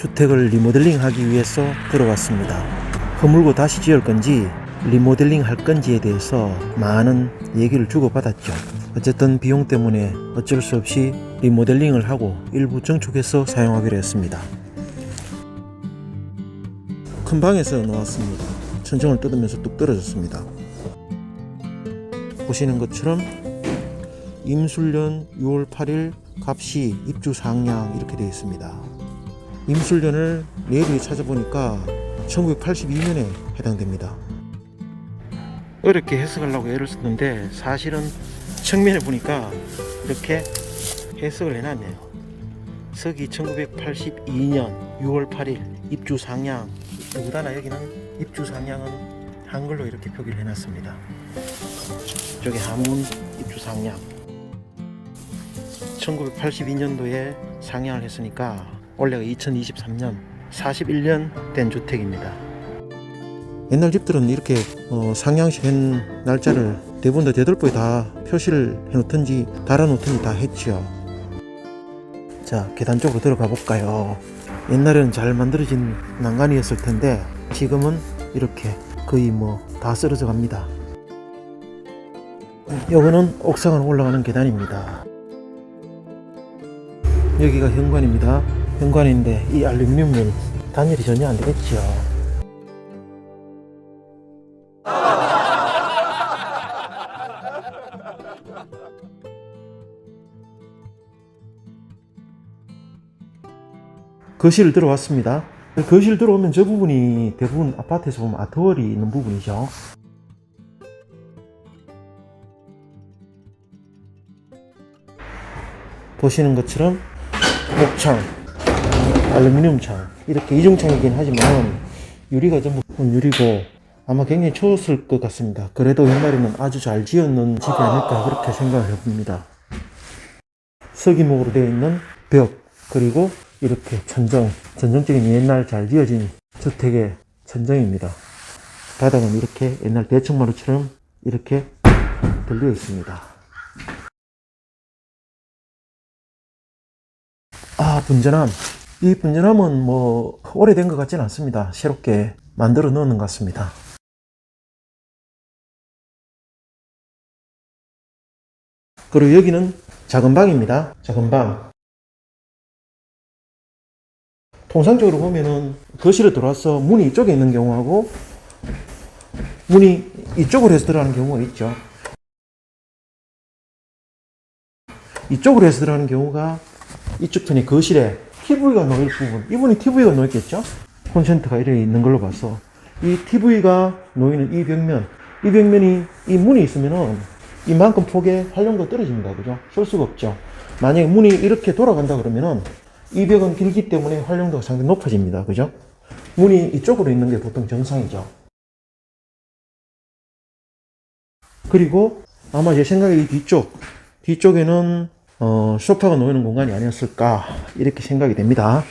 주택을 리모델링 하기 위해서 들어왔습니다. 허물고 다시 지을 건지 리모델링 할 건지에 대해서 많은 얘기를 주고받았죠. 어쨌든 비용 때문에 어쩔 수 없이 리모델링을 하고 일부 증축해서 사용하기로 했습니다. 큰 방에서 나왔습니다. 천정을 뜯으면서 뚝 떨어졌습니다. 보시는 것처럼 임술년 6월 8일 갑시 입주 상량 이렇게 되어 있습니다. 임술년을 내부에 찾아보니까 1982년에 해당됩니다. 어렵게 해석하려고 애를 썼는데 사실은 측면에 보니까 이렇게 해석을 해놨네요. 서기 1982년 6월 8일 입주 상량. 더구나 여기는 입주 상량은 한글로 이렇게 표기를 해놨습니다. 이쪽에 한문 입주 상량. 1982년도에 상향을 했으니까 올해가 2023년 41년 된 주택입니다. 옛날 집들은 이렇게 상향된 날짜를 대부분 다 대들보에 다 표시를 해놓든지 달아놓든지 다 했죠. 자, 계단 쪽으로 들어가 볼까요? 옛날에는 잘 만들어진 난간이었을 텐데 지금은 이렇게 거의 다 쓰러져 갑니다. 요거는 옥상으로 올라가는 계단입니다. 여기가 현관입니다. 현관인데 이 알루미늄은 단열이 전혀 안 되겠죠. 거실을 들어왔습니다. 거실 들어오면 저 부분이 대부분 아파트에서 보면 아트월이 있는 부분이죠. 보시는 것처럼 목창, 알루미늄 창, 이렇게 이중창이긴 하지만 유리가 전부 유리고 아마 굉장히 추웠을 것 같습니다. 그래도 옛날에는 아주 잘 지었는 집이 아닐까 그렇게 생각을 해봅니다. 석이목으로 되어 있는 벽, 그리고 이렇게 전정적인 옛날 잘 지어진 주택의 천정입니다. 바닥은 이렇게 옛날 대청마루처럼 이렇게 들려 있습니다. 분전함. 이 분전함은 오래된 것 같지는 않습니다. 새롭게 만들어 놓는 것 같습니다. 그리고 여기는 작은 방입니다. 작은 방. 통상적으로 보면은 거실에 들어와서 문이 이쪽에 있는 경우하고 문이 이쪽으로 해서 들어가는 경우가 있죠. 이쪽으로 해서 들어가는 경우가 이쪽 편이 거실에 TV가 놓일 부분, 이분이 TV가 놓였겠죠? 콘센트가 이렇게 있는 걸로 봐서 이 TV가 놓이는 이 벽면이 이 문이 있으면은 이만큼 폭의 활용도가 떨어집니다. 그죠? 쓸 수가 없죠. 만약에 문이 이렇게 돌아간다 그러면은 이 벽은 길기 때문에 활용도가 상당히 높아집니다. 그죠? 문이 이쪽으로 있는 게 보통 정상이죠. 그리고 아마 제 생각에 이 뒤쪽에는 소파가 놓이는 공간이 아니었을까 이렇게 생각이 됩니다.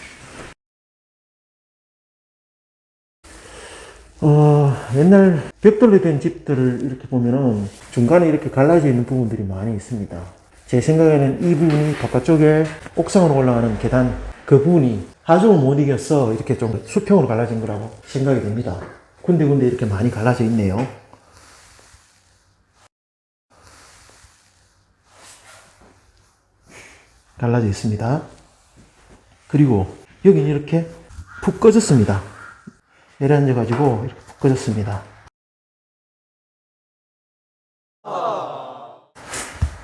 옛날 벽돌로 된 집들을 이렇게 보면은 중간에 이렇게 갈라져 있는 부분들이 많이 있습니다. 제 생각에는 이 부분이 바깥쪽에 옥상으로 올라가는 계단 그 부분이 하중을 못 이겨서 이렇게 좀 수평으로 갈라진 거라고 생각이 됩니다. 군데군데 이렇게 많이 갈라져 있네요. 갈라져 있습니다. 그리고 여기는 이렇게 푹 꺼졌습니다. 내려앉아 가지고 이렇게 푹 꺼졌습니다.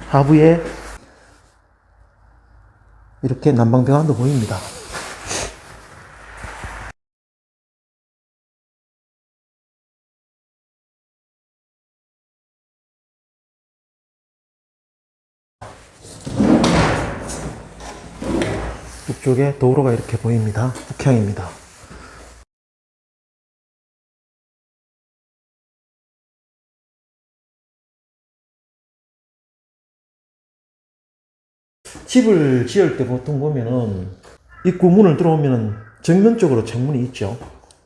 하부에 이렇게 난방병원도 보입니다. 북쪽에 도로가 이렇게 보입니다. 북향입니다. 집을 지을 때 보통 보면은 입구 문을 들어오면은 정면 쪽으로 창문이 있죠.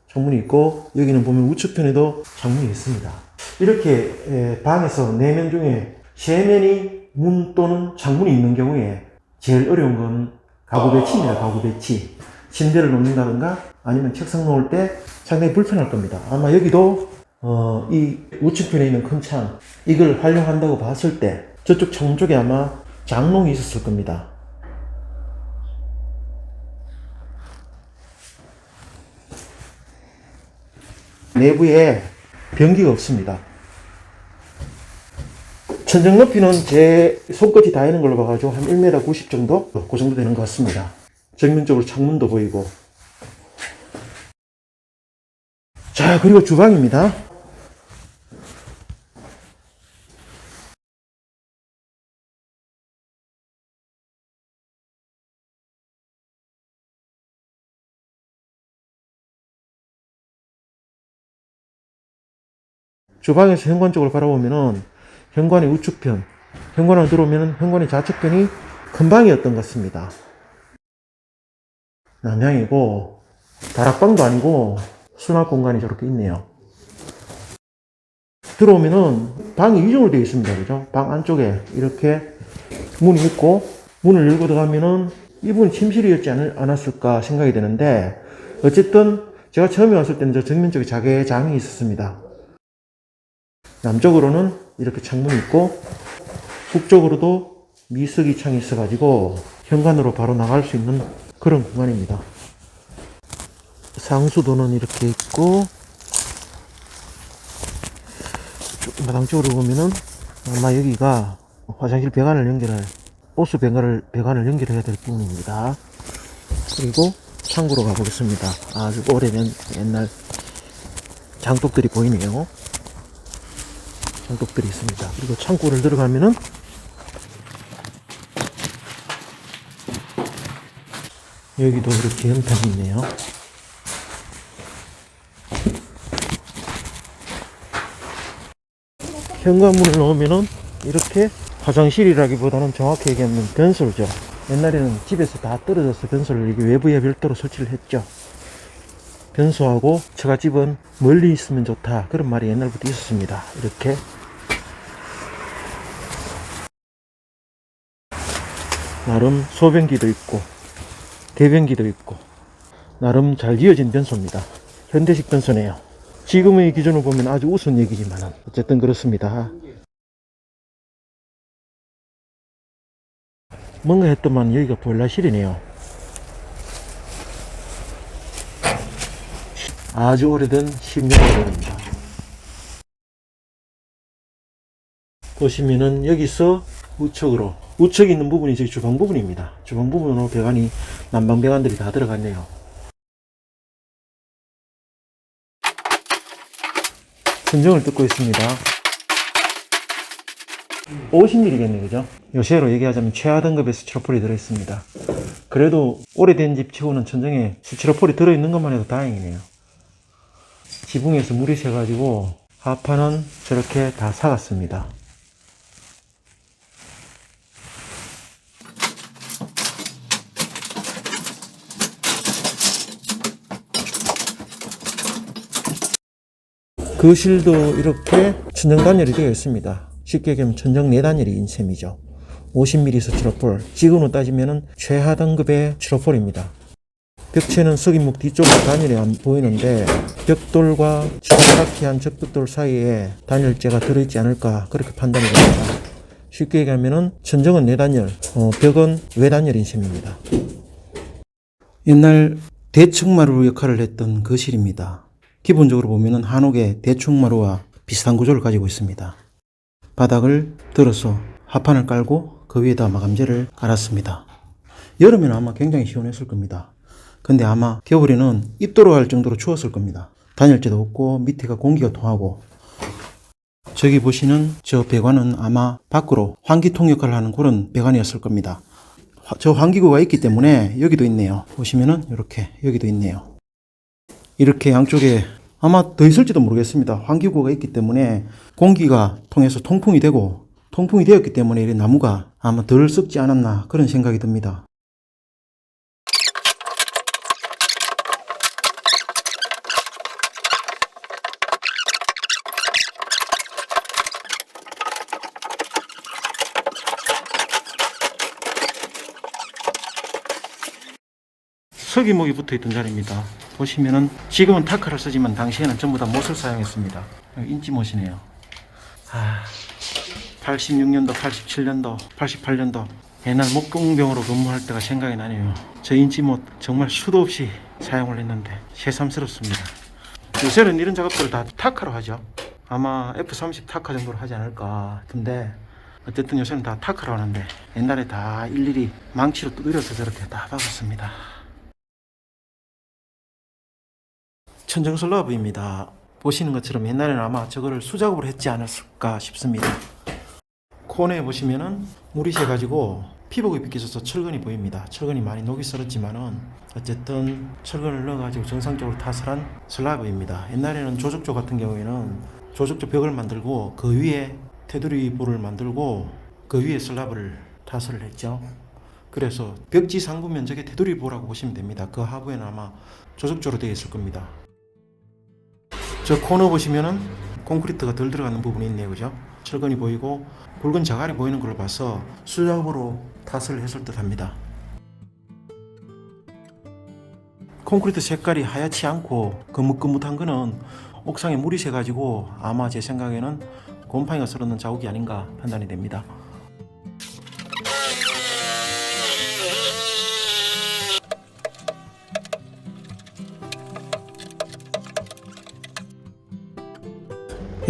창문이 있고 여기는 보면 우측편에도 창문이 있습니다. 이렇게 방에서 4면 중에 3면이 문 또는 창문이 있는 경우에 제일 어려운 건 가구 배치입니다. 가구 배치. 침대를 놓는다든가 아니면 책상 놓을 때 상당히 불편할 겁니다. 아마 여기도 이 우측편에 있는 큰 창, 이걸 활용한다고 봤을 때 저쪽 창문 쪽에 아마 장롱이 있었을 겁니다. 내부에 변기가 없습니다. 천정 높이는 제 손끝이 닿는 걸로 봐가지고 한 1m 90 정도? 그 정도 되는 것 같습니다. 정면적으로 창문도 보이고. 자, 그리고 주방입니다. 주방에서 현관 쪽을 바라보면은 현관의 우측편, 현관으로 들어오면은 현관의 좌측편이 큰 방이었던 것 같습니다. 남향이고 다락방도 아니고 수납 공간이 저렇게 있네요. 들어오면은 방이 이중으로 되어 있습니다. 그죠? 방 안쪽에 이렇게 문이 있고 문을 열고 들어가면은 이분이 침실이었지 않았을까 생각이 되는데 어쨌든 제가 처음에 왔을 때는 저 정면 쪽에 자개장이 있었습니다. 남쪽으로는 이렇게 창문이 있고 북쪽으로도 미석이 창이 있어가지고 현관으로 바로 나갈 수 있는 그런 공간입니다. 상수도는 이렇게 있고 마당 쪽으로 보면은 아마 여기가 화장실 배관을 연결할 호스 배관을 연결해야 될 부분입니다. 그리고 창고로 가보겠습니다. 아주 오래된 옛날 장독들이 보이네요. 장독들이 있습니다. 그리고 창고를 들어가면은 여기도 이렇게 연탄이 있네요. 현관문을 넣으면은 이렇게 화장실이라기보다는 정확히 얘기하면 변소죠. 옛날에는 집에서 다 떨어져서 변소를 이렇게 외부에 별도로 설치를 했죠. 변소하고 처갓집은 멀리 있으면 좋다, 그런 말이 옛날부터 있었습니다. 이렇게 나름 소변기도 있고 대변기도 있고 나름 잘 지어진 변소입니다. 현대식 변소네요. 지금의 기준으로 보면 아주 우스운 얘기지만 어쨌든 그렇습니다. 뭔가 했더만 여기가 보일러실이네요. 아주 오래된 10년입니다. 보시면은 여기서 우측에 있는 부분이 저희 주방 부분입니다. 주방 부분으로 배관이 난방 배관들이 다 들어갔네요. 천정을 뜯고 있습니다. 50mm겠네, 그죠? 요새로 얘기하자면 최하 등급의 스티로폴이 들어있습니다. 그래도 오래된 집 치고는 천정에 스티로폴이 들어있는 것만 해도 다행이네요. 지붕에서 물이 새가지고 하판은 저렇게 다 삭았습니다. 거실도 이렇게 천정 단열이 되어 있습니다. 쉽게 얘기하면 천정 4단열인 셈이죠. 50mm 스티로폴, 지금으로 따지면 최하 등급의 스티로폴입니다. 벽체는 석인목 뒤쪽으로 단열이 안 보이는데 벽돌과 스파라키한 적벽돌 사이에 단열재가 들어있지 않을까, 그렇게 판단이 됩니다. 쉽게 얘기하면 천정은 4단열, 벽은 외단열인 셈입니다. 옛날 대층마루 역할을 했던 거실입니다. 기본적으로 보면 한옥의 대충마루와 비슷한 구조를 가지고 있습니다. 바닥을 들어서 하판을 깔고 그 위에다 마감재를 깔았습니다. 여름에는 아마 굉장히 시원했을 겁니다. 근데 아마 겨울에는 입 돌아갈 정도로 추웠을 겁니다. 단열재도 없고 밑에가 공기가 통하고, 저기 보시는 저 배관은 아마 밖으로 환기통 역할을 하는 그런 배관이었을 겁니다. 저 환기구가 있기 때문에 여기도 있네요. 보시면은 이렇게 여기도 있네요. 이렇게 양쪽에 아마 더 있을지도 모르겠습니다. 환기구가 있기 때문에 공기가 통해서 통풍이 되었기 때문에 이 나무가 아마 덜 썩지 않았나, 그런 생각이 듭니다. 석유목이 붙어있던 자리입니다. 보시면은 지금은 타카를 쓰지만 당시에는 전부 다 못을 사용했습니다. 인치못이네요. 86년도, 87년도, 88년도 옛날 목공병으로 근무할 때가 생각이 나네요. 저 인치못 정말 수도 없이 사용을 했는데 새삼스럽습니다. 요새는 이런 작업들을 다 타카로 하죠. 아마 F30 타카 정도로 하지 않을까 같은데 어쨌든 요새는 다 타카로 하는데 옛날에 다 일일이 망치로 두드려서 저렇게 다 박았습니다. 천정 슬라브입니다. 보시는 것처럼 옛날에는 아마 저거를 수작업을 했지 않았을까 싶습니다. 코너에 보시면은 물이 새가지고 피복이 비껴져서 철근이 보입니다. 철근이 많이 녹이 슬었지만은 어쨌든 철근을 넣어가지고 정상적으로 타설한 슬라브입니다. 옛날에는 조적조 같은 경우에는 조적조 벽을 만들고 그 위에 테두리 볼을 만들고 그 위에 슬라브를 타설을 했죠. 그래서 벽지 상부 면적의 테두리 볼이라고 보시면 됩니다. 그 하부에는 아마 조적조로 되어 있을 겁니다. 저 코너 보시면은 콘크리트가 덜 들어가는 부분이 있네요. 그죠? 철근이 보이고 굵은 자갈이 보이는 걸로 봐서 수작업으로 타설을 했을 듯 합니다. 콘크리트 색깔이 하얗지 않고 거뭇거뭇한 거는 옥상에 물이 새가지고 아마 제 생각에는 곰팡이가 쓸어넣은 자국이 아닌가 판단이 됩니다.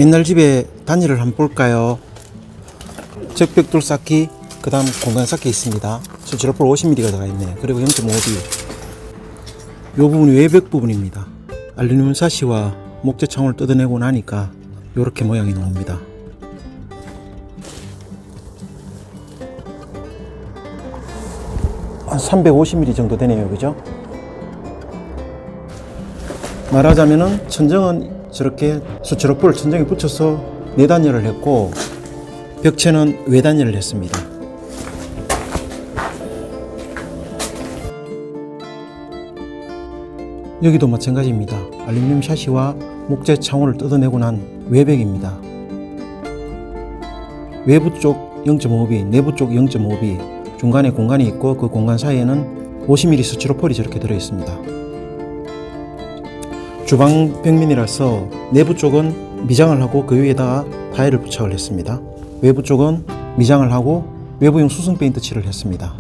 옛날 집에 단열을 한번 볼까요? 적벽돌 쌓기, 그 다음 공간 쌓기 있습니다. 수치로폴 50mm가 들어가 있네. 그리고 0.5mm. 이 부분이 외벽 부분입니다. 알루미늄 사시와 목재 창호를 뜯어내고 나니까 이렇게 모양이 나옵니다. 한 350mm 정도 되네요. 그죠? 말하자면은 천정은 저렇게 수치로폴을 천정에 붙여서 내단열을 했고 벽체는 외단열을 했습니다. 여기도 마찬가지입니다. 알루미늄 샤시와 목재 창호를 뜯어내고 난 외벽입니다. 외부 쪽 0.5B, 내부 쪽 0.5B, 중간에 공간이 있고 그 공간 사이에는 50mm 수치로폴이 저렇게 들어있습니다. 주방 벽면이라서 내부 쪽은 미장을 하고 그 위에다가 타일을 부착을 했습니다. 외부 쪽은 미장을 하고 외부용 수성 페인트 칠을 했습니다.